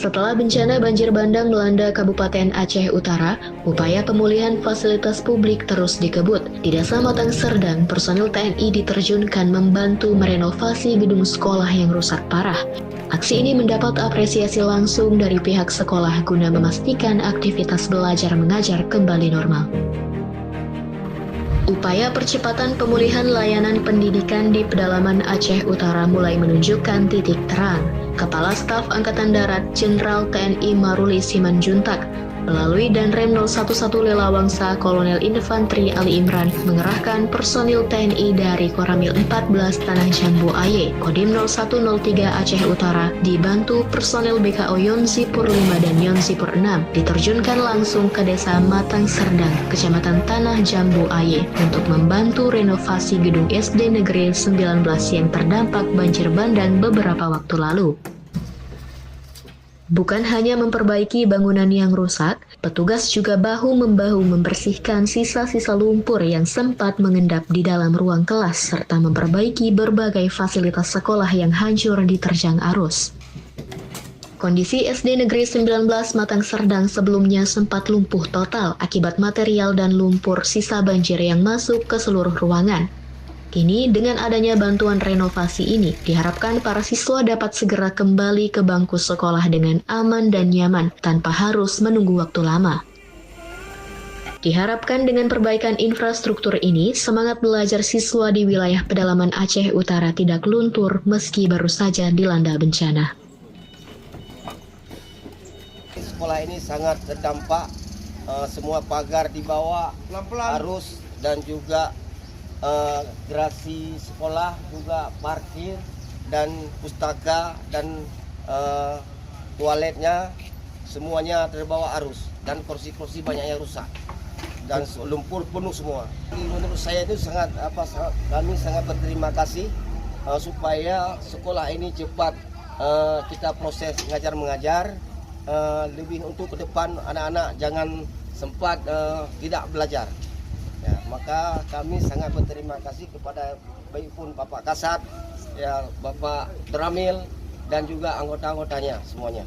Setelah bencana banjir bandang melanda Kabupaten Aceh Utara, upaya pemulihan fasilitas publik terus dikebut. Di Desa Matang Serdang, personil TNI diterjunkan membantu merenovasi gedung sekolah yang rusak parah. Aksi ini mendapat apresiasi langsung dari pihak sekolah guna memastikan aktivitas belajar mengajar kembali normal. Upaya percepatan pemulihan layanan pendidikan di pedalaman Aceh Utara mulai menunjukkan titik terang. Kepala Staf Angkatan Darat Jenderal TNI Maruli Simanjuntak melalui Danrem 011 Lelawangsa Kolonel Infantri Ali Imran mengerahkan personil TNI dari Koramil 14 Tanah Jambu Aye, Kodim 0103 Aceh Utara, dibantu personil BKO Yonsipur 5 dan Yonsipur 6, diterjunkan langsung ke Desa Matang Serdang, Kecamatan Tanah Jambu Aye, untuk membantu renovasi gedung SD Negeri 19 yang terdampak banjir bandang beberapa waktu lalu. Bukan hanya memperbaiki bangunan yang rusak, petugas juga bahu-membahu membersihkan sisa-sisa lumpur yang sempat mengendap di dalam ruang kelas serta memperbaiki berbagai fasilitas sekolah yang hancur diterjang arus. Kondisi SD Negeri 19 Matang Serdang sebelumnya sempat lumpuh total akibat material dan lumpur sisa banjir yang masuk ke seluruh ruangan. Kini dengan adanya bantuan renovasi ini, diharapkan para siswa dapat segera kembali ke bangku sekolah dengan aman dan nyaman tanpa harus menunggu waktu lama. Diharapkan dengan perbaikan infrastruktur ini, semangat belajar siswa di wilayah pedalaman Aceh Utara tidak luntur meski baru saja dilanda bencana. Sekolah ini sangat terdampak, semua pagar dibawa arus dan juga gerasi sekolah, juga parkir dan pustaka dan toiletnya semuanya terbawa arus dan kursi-kursi banyak yang rusak dan lumpur penuh semua. Menurut saya itu kami sangat berterima kasih supaya sekolah ini cepat kita proses ngajar mengajar, lebih untuk ke depan anak-anak jangan sempat tidak belajar. Ya, maka kami sangat berterima kasih kepada baik pun Bapak Kasat, ya, Bapak Dramil dan juga anggota-anggotanya semuanya.